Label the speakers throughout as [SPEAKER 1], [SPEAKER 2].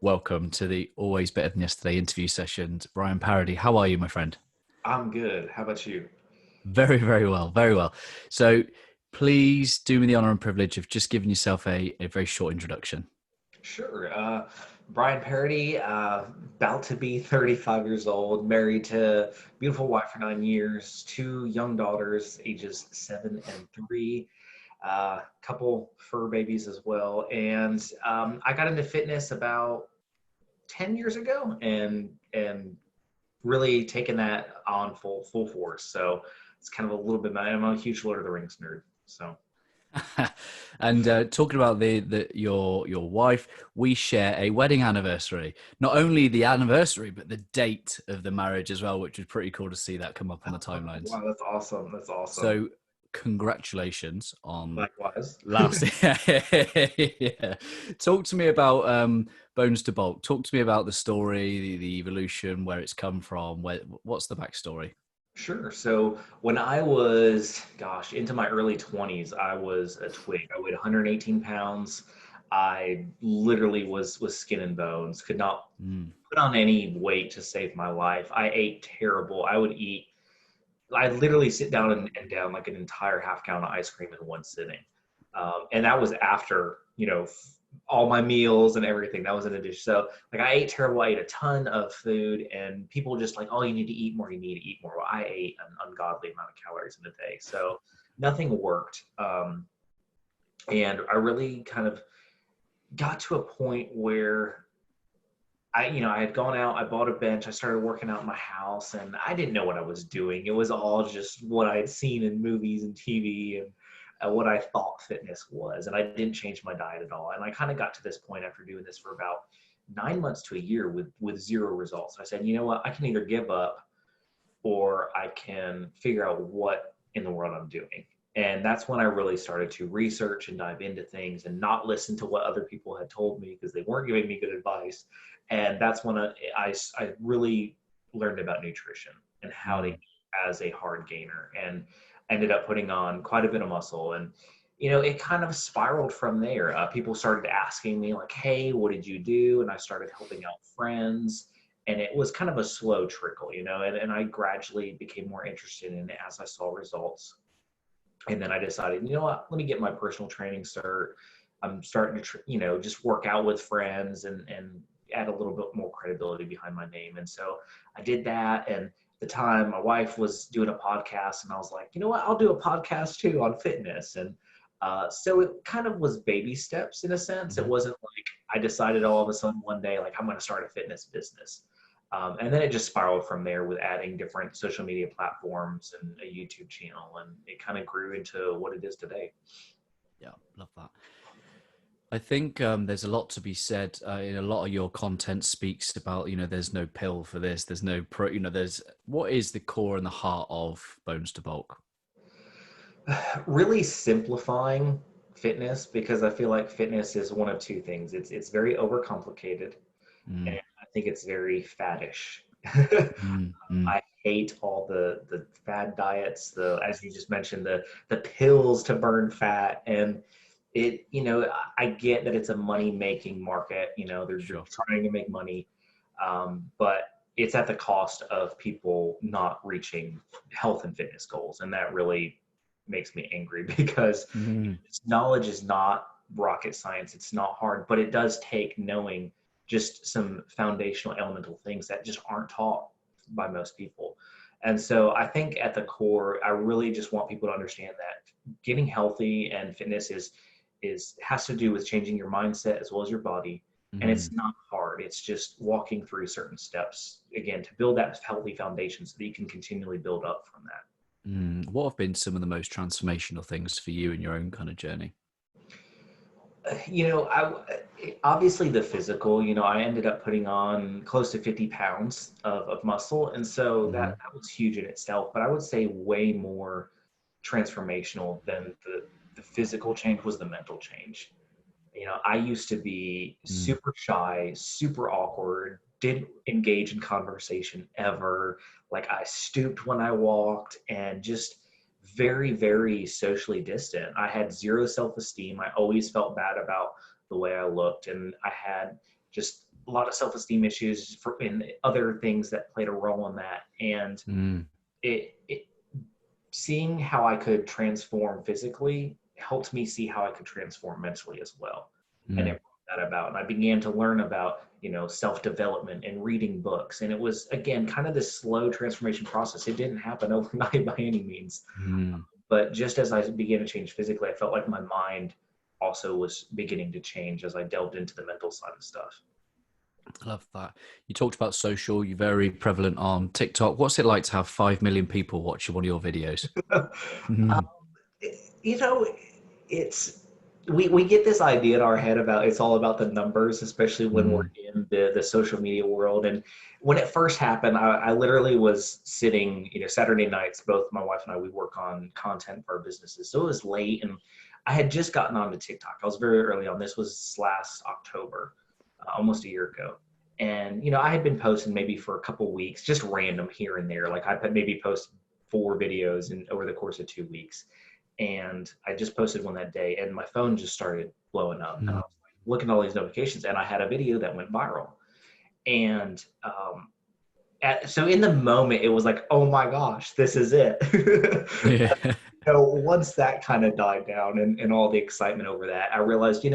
[SPEAKER 1] welcome to the Always Better Than Yesterday interview sessions. Bryan Parady, how are you, my friend?
[SPEAKER 2] I'm good. How about you?
[SPEAKER 1] Very, very well, very well. So please do me the honor and privilege of just giving yourself a very short introduction.
[SPEAKER 2] Sure. Bryan Parady, about to be 35 years old, married to beautiful wife for 9 years, two young daughters, ages 7 and 3, couple fur babies as well. And I got into fitness about 10 years ago and really taken that on full force. So it's kind of a little bit, I'm a huge Lord of the Rings nerd. So.
[SPEAKER 1] And talking about your wife, we share a wedding anniversary. Not only the anniversary, but the date of the marriage as well, which was pretty cool to see that come up on the timelines.
[SPEAKER 2] Wow, that's awesome. That's awesome.
[SPEAKER 1] So congratulations on
[SPEAKER 2] Likewise.
[SPEAKER 1] last. Yeah. Talk to me about Bones2Bulk. Talk to me about the story, the evolution, where it's come from. What's the backstory?
[SPEAKER 2] Sure. So when I was, into my early 20s, I was a twig. I weighed 118 pounds. I literally was skin and bones, could not put on any weight to save my life. I ate terrible. I'd literally sit down and down like an entire half gallon of ice cream in one sitting. And that was after, all my meals and everything. That was in addition. So like I ate terrible. I ate a ton of food and people just like, oh, you need to eat more. You need to eat more. Well, I ate an ungodly amount of calories in a day. So nothing worked. And I really kind of got to a point where I had gone out, I bought a bench, I started working out in my house, and I didn't know what I was doing. It was all just what I had seen in movies and TV and what I thought fitness was. And I didn't change my diet at all. And I kind of got to this point after doing this for about 9 months to a year with zero results. I said, you know what, I can either give up or I can figure out what in the world I'm doing. And that's when I really started to research and dive into things and not listen to what other people had told me because they weren't giving me good advice. And that's when I really learned about nutrition and how to eat as a hard gainer, and ended up putting on quite a bit of muscle. And, it kind of spiraled from there. People started asking me like, hey, what did you do? And I started helping out friends. And it was kind of a slow trickle, and I gradually became more interested in it as I saw results. And then I decided, you know what, let me get my personal training cert. I'm starting to, just work out with friends and add a little bit more credibility behind my name. And so I did that. And at the time, my wife was doing a podcast, and I was like, you know what, I'll do a podcast too on fitness. And so it kind of was baby steps in a sense. It wasn't like I decided all of a sudden one day, like I'm going to start a fitness business. And then it just spiraled from there with adding different social media platforms and a YouTube channel. And it kind of grew into what it is today.
[SPEAKER 1] Yeah, love that. I think there's a lot to be said. In a lot of your content speaks about, there's no pill for this. There's no what is the core and the heart of Bones2Bulk?
[SPEAKER 2] Really simplifying fitness, because I feel like fitness is one of two things. It's very overcomplicated, and I think it's very faddish. I hate all the fad diets, as you just mentioned, the pills to burn fat. And it, I get that it's a money-making market, they're trying to make money, but it's at the cost of people not reaching health and fitness goals. And that really makes me angry because knowledge is not rocket science. It's not hard, but it does take knowing just some foundational elemental things that just aren't taught by most people. And so I think at the core, I really just want people to understand that getting healthy and fitness has to do with changing your mindset as well as your body. And it's not hard. It's just walking through certain steps, again, to build that healthy foundation so that you can continually build up from that.
[SPEAKER 1] What have been some of the most transformational things for you in your own kind of journey?
[SPEAKER 2] Obviously the physical, I ended up putting on close to 50 pounds of muscle. And so that was huge in itself, but I would say way more transformational than the physical change was the mental change. I used to be super shy, super awkward, didn't engage in conversation ever. Like I stooped when I walked and just very, very socially distant. I had zero self-esteem. I always felt bad about the way I looked, and I had just a lot of self-esteem issues and other things that played a role in that. And it seeing how I could transform physically helped me see how I could transform mentally as well. And it brought that about. And I began to learn about, self-development and reading books. And it was, again, kind of this slow transformation process. It didn't happen overnight by any means. But just as I began to change physically, I felt like my mind also was beginning to change as I delved into the mental side of stuff.
[SPEAKER 1] I love that. You talked about social. You're very prevalent on TikTok. What's it like to have 5 million people watch one of your videos?
[SPEAKER 2] It's we get this idea in our head about it's all about the numbers, especially when we're in the social media world. And when it first happened, I literally was sitting, Saturday nights, both my wife and I, we work on content for our businesses. So it was late and I had just gotten onto TikTok. I was very early on. This was last October, almost a year ago. And, I had been posting maybe for a couple weeks, just random here and there. Like I maybe post 4 videos over the course of 2 weeks. And I just posted one that day and my phone just started blowing up. And I was like, looking at all these notifications and I had a video that went viral. And so in the moment, it was like, oh my gosh, this is it.
[SPEAKER 1] Yeah.
[SPEAKER 2] Once that kind of died down and all the excitement over that, I realized,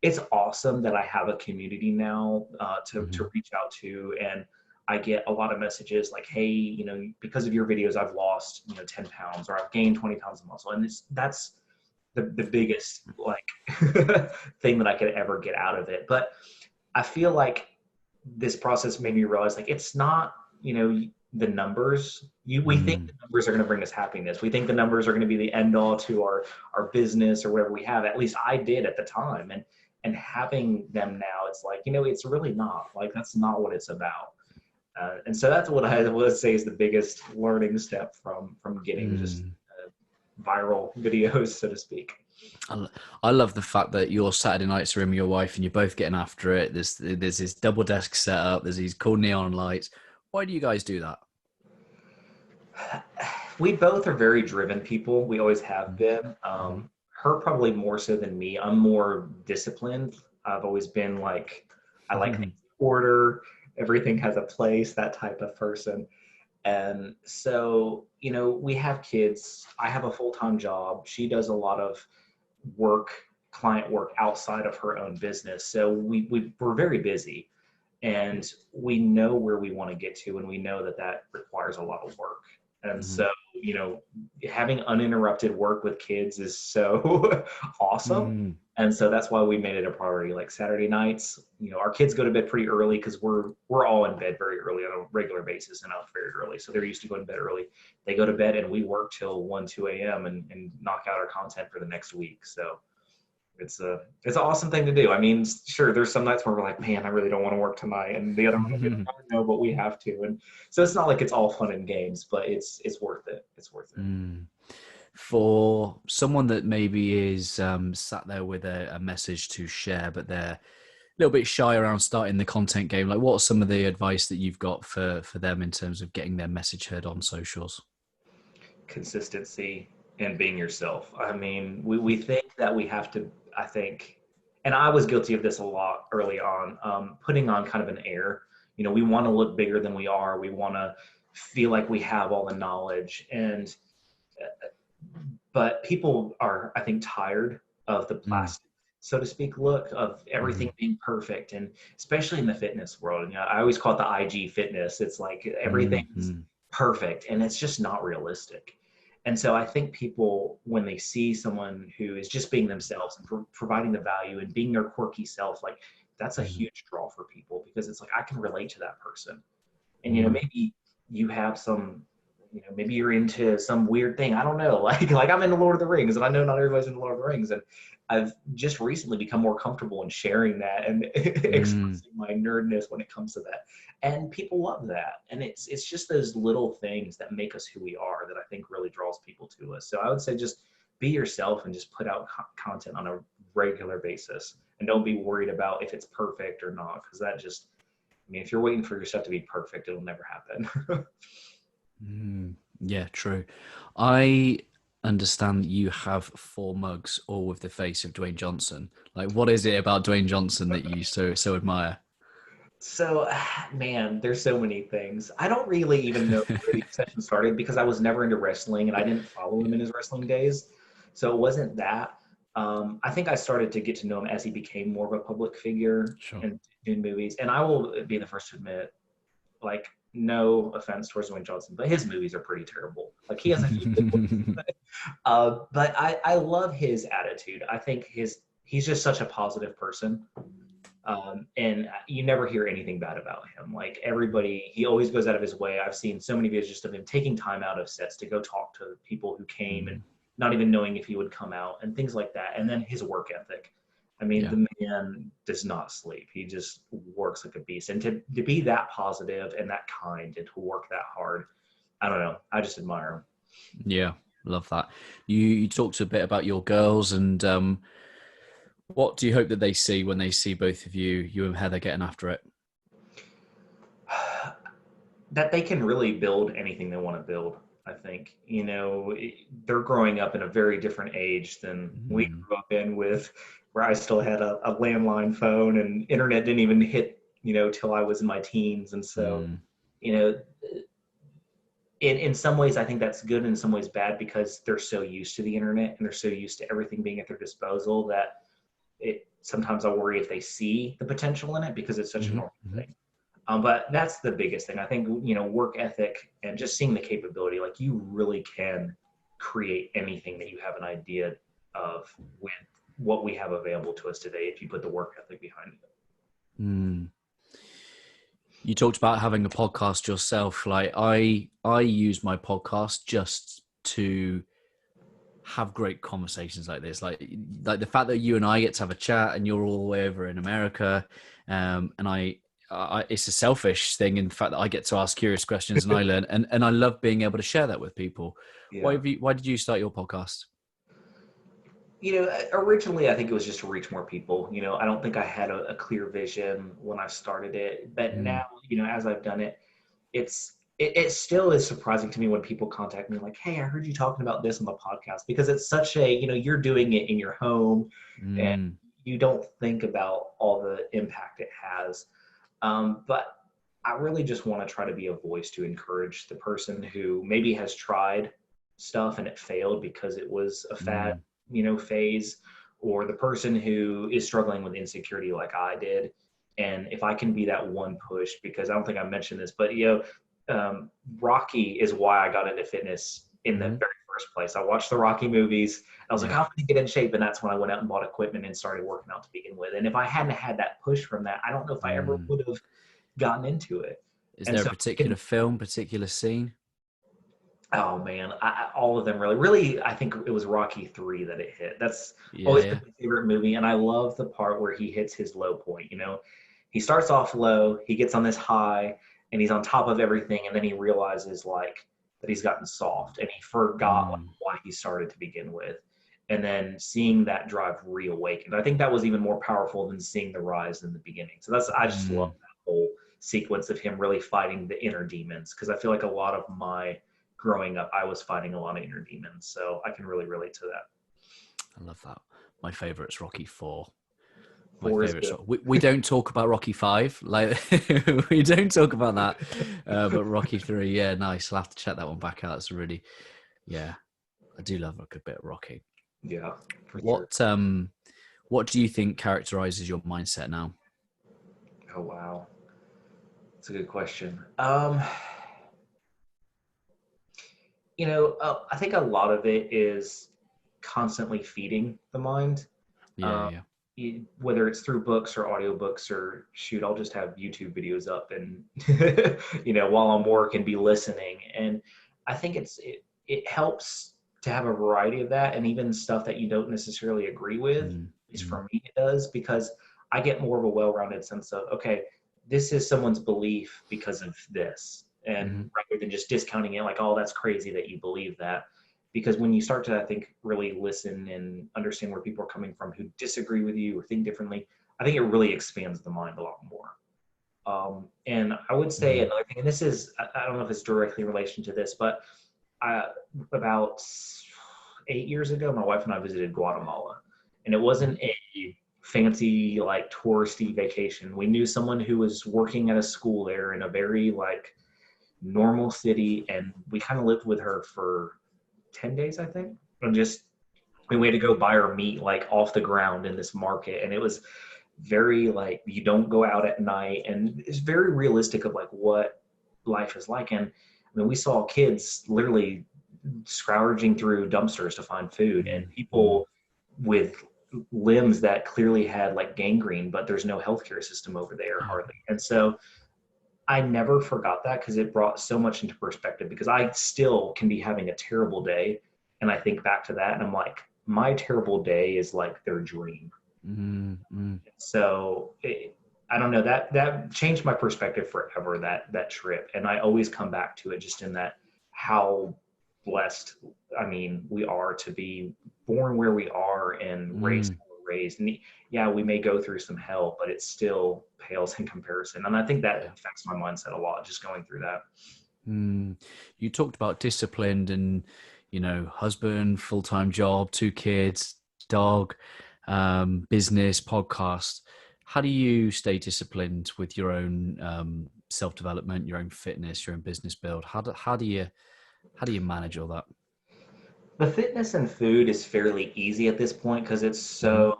[SPEAKER 2] it's awesome that I have a community now to reach out to. And I get a lot of messages like, hey, because of your videos, I've lost, 10 pounds or I've gained 20 pounds of muscle. And that's the biggest thing that I could ever get out of it. But I feel like this process made me realize like, it's not, the numbers. We think the numbers are going to bring us happiness. We think the numbers are going to be the end all to our business or whatever we have. At least I did at the time. And having them now, it's like, it's really not. Like, that's not what it's about. And so that's what I would say is the biggest learning step from getting just viral videos, so to speak.
[SPEAKER 1] I love the fact that your Saturday nights are in with your wife and you're both getting after it. There's this double desk setup. There's these cool neon lights. Why do you guys do that?
[SPEAKER 2] We both are very driven people. We always have been. Her probably more so than me. I'm more disciplined. I've always been like, I like things in order. Everything has a place, that type of person. And so, we have kids. I have a full-time job. She does a lot of client work outside of her own business. So we're very busy and we know where we want to get to. And we know that requires a lot of work. And so, having uninterrupted work with kids is so awesome. And so that's why we made it a priority. Like Saturday nights, our kids go to bed pretty early because we're all in bed very early on a regular basis and out very early. So they're used to going to bed early. They go to bed and we work till 1, 2 a.m. and knock out our content for the next week. So it's an awesome thing to do. I mean, sure, there's some nights where we're like, man, I really don't want to work tonight. And the other one, no, but we have to. And so it's not like it's all fun and games, but it's worth it. It's worth it.
[SPEAKER 1] For someone that maybe is sat there with a message to share, but they're a little bit shy around starting the content game, like what's some of the advice that you've got for them in terms of getting their message heard on socials?
[SPEAKER 2] Consistency and being yourself. I mean, we think that we have to, I think, and I was guilty of this a lot early on, putting on kind of an air. We want to look bigger than we are. We want to feel like we have all the knowledge. But people are, I think, tired of the plastic, so to speak, look of everything being perfect. And especially in the fitness world, I always call it the IG fitness. It's like everything's perfect and it's just not realistic. And so I think people, when they see someone who is just being themselves and providing the value and being their quirky self, like that's a huge draw for people because it's like, I can relate to that person. And, maybe you have some, maybe you're into some weird thing. I don't know. Like I'm into Lord of the Rings and I know not everybody's into Lord of the Rings. And I've just recently become more comfortable in sharing that and expressing my nerdness when it comes to that. And people love that. And it's just those little things that make us who we are that I think really draws people to us. So I would say just be yourself and just put out content on a regular basis and don't be worried about if it's perfect or not. Cause that just, if you're waiting for your stuff to be perfect, it'll never happen.
[SPEAKER 1] Yeah, true. I understand you have 4 mugs, all with the face of Dwayne Johnson. Like, what is it about Dwayne Johnson that you so admire?
[SPEAKER 2] So, man, there's so many things. I don't really even know where the obsession started because I was never into wrestling and I didn't follow him
[SPEAKER 1] Yeah,
[SPEAKER 2] in his wrestling days. So it wasn't that. I think I started to get to know him as he became more of a public figure
[SPEAKER 1] sure.
[SPEAKER 2] and in movies. And I will be the first to admit, like, no offense towards Dwayne Johnson, but his movies are pretty terrible. Like, he has a few good ones. But I love his attitude. I think he's just such a positive person. And you never hear anything bad about him. Like, everybody, he always goes out of his way. I've seen so many videos just of him taking time out of sets to go talk to people who came and
[SPEAKER 1] Mm,
[SPEAKER 2] not even knowing if he would come out and things like that. And then his work ethic. I mean,
[SPEAKER 1] yeah.
[SPEAKER 2] the man does not sleep. He just works like a beast. And to be that positive and that kind and to work that hard, I don't know. I just admire him.
[SPEAKER 1] Yeah. Love that. You talked a bit about your girls, and what do you hope that they see when they see both of you and Heather getting after it?
[SPEAKER 2] That they can really build anything they want to build. I think, they're growing up in a very different age than we
[SPEAKER 1] Mm,
[SPEAKER 2] grew up in, with where I still had a landline phone and internet didn't even hit, till I was in my teens. And so,
[SPEAKER 1] mm,
[SPEAKER 2] you know, in some ways, I think that's good, and in some ways bad, because they're so used to the internet and they're so used to everything being at their disposal that sometimes I worry if they see the potential in it because it's such a
[SPEAKER 1] mhm,
[SPEAKER 2] normal
[SPEAKER 1] mhm.
[SPEAKER 2] thing. But that's the biggest thing. I think, work ethic and just seeing the capability, like, you really can create anything that you have an idea of with what we have available to us today if you put the work ethic behind it.
[SPEAKER 1] Mm. You talked about having a podcast yourself. Like, I use my podcast just to have great conversations like this. Like the fact that you and I get to have a chat, and you're all the way over in America, and it's a selfish thing in the fact that I get to ask curious questions and I learn, and I love being able to share that with people.
[SPEAKER 2] Yeah.
[SPEAKER 1] Why did you start your podcast?
[SPEAKER 2] Originally, I think it was just to reach more people. I don't think I had a clear vision when I started it, but now,
[SPEAKER 1] Mm,
[SPEAKER 2] as I've done it, it still is surprising to me when people contact me like, "Hey, I heard you talking about this on the podcast," because it's such a, you're doing it in your home and
[SPEAKER 1] mm,
[SPEAKER 2] you don't think about all the impact it has. But I really just want to try to be a voice to encourage the person who maybe has tried stuff and it failed because it was a fad,
[SPEAKER 1] mm,
[SPEAKER 2] phase, or the person who is struggling with insecurity like I did. And if I can be that one push, because I don't think I mentioned this, but Rocky is why I got into fitness in the
[SPEAKER 1] mm.
[SPEAKER 2] very first place. I watched the Rocky movies. I was like,
[SPEAKER 1] Yeah.
[SPEAKER 2] I'm going to get in shape. And that's when I went out and bought equipment and started working out to begin with. And if I hadn't had that push from that, I don't know if I ever
[SPEAKER 1] Mm.
[SPEAKER 2] would have gotten into it.
[SPEAKER 1] Is
[SPEAKER 2] And
[SPEAKER 1] there a
[SPEAKER 2] so,
[SPEAKER 1] particular film, particular scene?
[SPEAKER 2] oh man, all of them really. I think it was Rocky 3 that it hit. That's
[SPEAKER 1] Yeah,
[SPEAKER 2] always
[SPEAKER 1] yeah.
[SPEAKER 2] been my favorite movie. And I love the part where he hits his low point. He starts off low, he gets on this high, and he's on top of everything. And then he realizes, like, that he's gotten soft and he forgot, like,
[SPEAKER 1] Mm,
[SPEAKER 2] why he started to begin with. And then seeing that drive reawakened. I think that was even more powerful than seeing the rise in the beginning. So I just love
[SPEAKER 1] mm.
[SPEAKER 2] that whole sequence of him really fighting the inner demons. Cause I feel like a lot of my growing up, I was fighting a lot of inner demons. So I can really relate to that.
[SPEAKER 1] I love that. My favorite's Rocky 4. My
[SPEAKER 2] 4 is
[SPEAKER 1] favorite
[SPEAKER 2] good.
[SPEAKER 1] song. We don't talk about Rocky 5, like we don't talk about that, but Rocky 3, yeah, nice. I'll have to check that one back out. It's really, yeah, I do love a good bit of Rocky.
[SPEAKER 2] Yeah, for sure.
[SPEAKER 1] What what do you think characterizes your mindset now?
[SPEAKER 2] Oh, wow. That's a good question. I think a lot of it is constantly feeding the mind.
[SPEAKER 1] Yeah,
[SPEAKER 2] Um,
[SPEAKER 1] yeah.
[SPEAKER 2] whether it's through books or audiobooks, or shoot, I'll just have YouTube videos up and while I'm working, be listening. And I think it helps to have a variety of that, and even stuff that you don't necessarily agree with. At
[SPEAKER 1] Mm,
[SPEAKER 2] least
[SPEAKER 1] mm,
[SPEAKER 2] for me, it does, because I get more of a well-rounded sense of, okay, this is someone's belief because of this, and
[SPEAKER 1] mm,
[SPEAKER 2] rather than just discounting it like, oh, that's crazy that you believe that. Because when you start to, I think, really listen and understand where people are coming from who disagree with you or think differently, I think it really expands the mind a lot more. And I would say
[SPEAKER 1] mm.
[SPEAKER 2] another thing, and this is, I don't know if it's directly in relation to this, but about 8 years ago, my wife and I visited Guatemala. And it wasn't a fancy, like touristy vacation. We knew someone who was working at a school there in a very like normal city, and we kind of lived with her for 10 days, I think. And just we had to go buy her meat like off the ground in this market. And it was very like, you don't go out at night, and it's very realistic of like what life is like. And I mean, we saw kids literally scrounging through dumpsters to find food, and people with limbs that clearly had like gangrene, but there's no healthcare system over there hardly. And so I never forgot that, because it brought so much into perspective, because I still can be having a terrible day. And I think back to that and I'm like, my terrible day is like their dream.
[SPEAKER 1] Mm-hmm.
[SPEAKER 2] So I don't know, that changed my perspective forever, that trip. And I always come back to it, just in that how blessed, I mean, we are to be born where we are and raised where we're raised. And yeah, we may go through some hell, but it still pales in comparison. And I think that affects my mindset a lot, just going through that.
[SPEAKER 1] You talked about disciplined and, husband, full-time job, 2 kids, dog, business, podcast. How do you stay disciplined with your own self-development, your own fitness, your own business build? How do you manage all that?
[SPEAKER 2] The fitness and food is fairly easy at this point, because it's so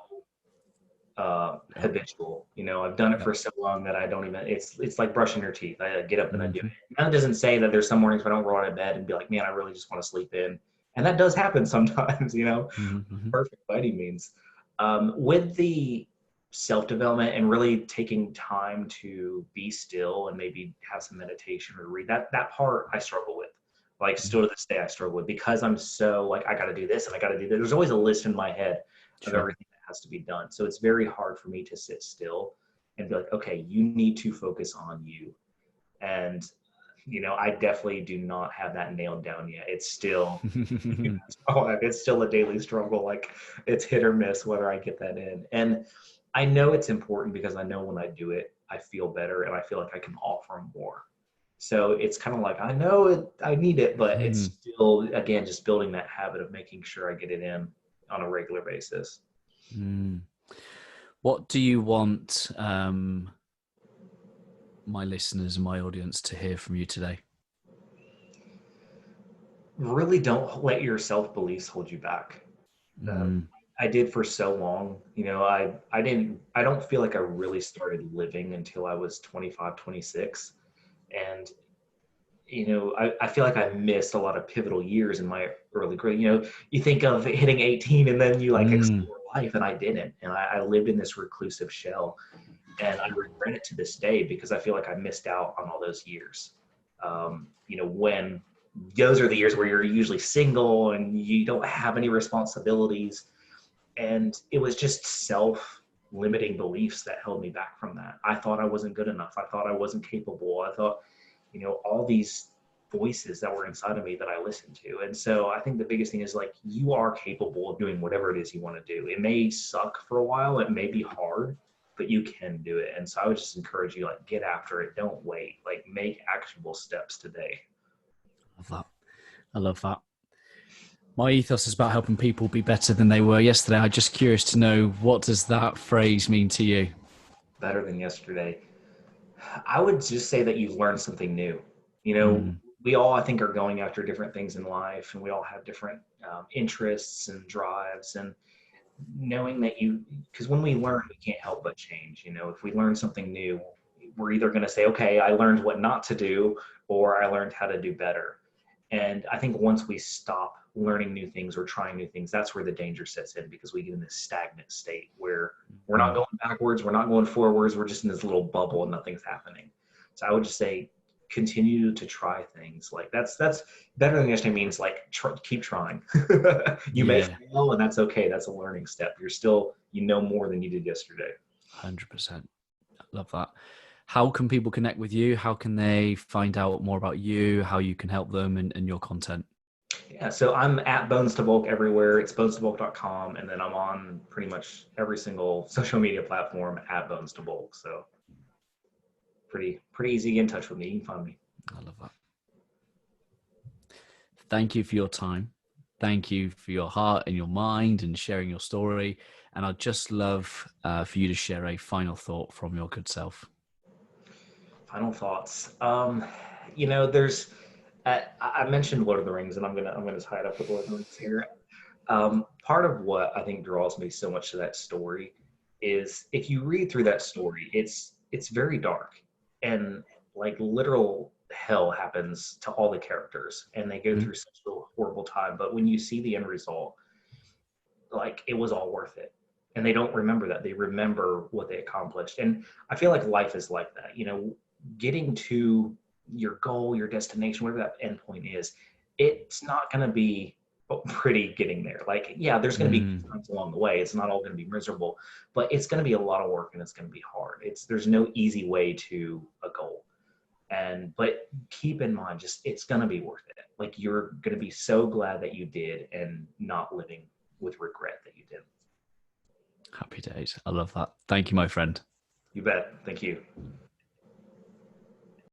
[SPEAKER 2] habitual. I've done it for so long that I don't even, it's like brushing your teeth. I get up and I do it. And that doesn't say that there's some mornings when I don't roll out of bed and be like, man, I really just want to sleep in. And that does happen sometimes, perfect by any means. With the self-development and really taking time to be still and maybe have some meditation or read, that part I struggle with. Like still to this day, I struggle with, because I'm so like, I got to do this and I got to do that. There's always a list in my head of everything that has to be done. So it's very hard for me to sit still and be like, okay, you need to focus on you. And, I definitely do not have that nailed down yet. It's still, it's still a daily struggle. Like it's hit or miss whether I get that in. And I know it's important, because I know when I do it, I feel better and I feel like I can offer more. So it's kind of like, I know I need it, but it's still, again, just building that habit of making sure I get it in on a regular basis.
[SPEAKER 1] What do you want my listeners and my audience to hear from you today?
[SPEAKER 2] Really don't let your self-beliefs hold you back. I did for so long. I don't feel like I really started living until I was 25, 26. And, I feel like I missed a lot of pivotal years in my early grade. You think of hitting 18 and then you like explore life, and I didn't. And I lived in this reclusive shell, and I regret it to this day, because I feel like I missed out on all those years. When those are the years where you're usually single and you don't have any responsibilities. And it was just self-limiting beliefs that held me back from that. I thought I wasn't good enough. I thought I wasn't capable. I thought, all these voices that were inside of me that I listened to. And so I think the biggest thing is like, you are capable of doing whatever it is you want to do. It may suck for a while. It may be hard, but you can do it. And so I would just encourage you, like, get after it. Don't wait. Like, make actionable steps today.
[SPEAKER 1] I love that. My ethos is about helping people be better than they were yesterday. I'm just curious to know, what does that phrase mean to you?
[SPEAKER 2] Better than yesterday. I would just say that you've learned something new. We all, I think, are going after different things in life, and we all have different interests and drives. And knowing that because when we learn, we can't help but change. If we learn something new, we're either going to say, okay, I learned what not to do, or I learned how to do better. And I think once we stop learning new things or trying new things, that's where the danger sets in, because we get in this stagnant state where we're not going backwards, we're not going forwards, we're just in this little bubble and nothing's happening. So I would just say, continue to try things. Like that's better than yesterday means like keep trying. You may fail, and that's okay. That's a learning step. You're still, more than you did yesterday.
[SPEAKER 1] 100%. I love that. How can people connect with you? How can they find out more about you, how you can help them and your content?
[SPEAKER 2] Yeah, so I'm at Bones2Bulk everywhere. It's Bones2Bulk.com. And then I'm on pretty much every single social media platform at Bones2Bulk. So pretty easy to get in touch with me. You can find me.
[SPEAKER 1] I love that. Thank you for your time. Thank you for your heart and your mind and sharing your story. And I'd just love for you to share a final thought from your good self.
[SPEAKER 2] Final thoughts. There's I mentioned Lord of the Rings, and I'm gonna tie it up with Lord of the Rings here. Part of what I think draws me so much to that story is if you read through that story, it's very dark, and like literal hell happens to all the characters, and they go through such a horrible time. But when you see the end result, like it was all worth it. And they don't remember that. They remember what they accomplished. And I feel like life is like that. Getting to your goal, your destination, whatever that endpoint is, it's not going to be pretty getting there. Like, yeah, there's going to be times along the way. It's not all going to be miserable, but it's going to be a lot of work and it's going to be hard. There's no easy way to a goal. But keep in mind, just it's going to be worth it. Like you're going to be so glad that you did and not living with regret that you did.
[SPEAKER 1] Happy days. I love that. Thank you, my friend.
[SPEAKER 2] You bet. Thank you.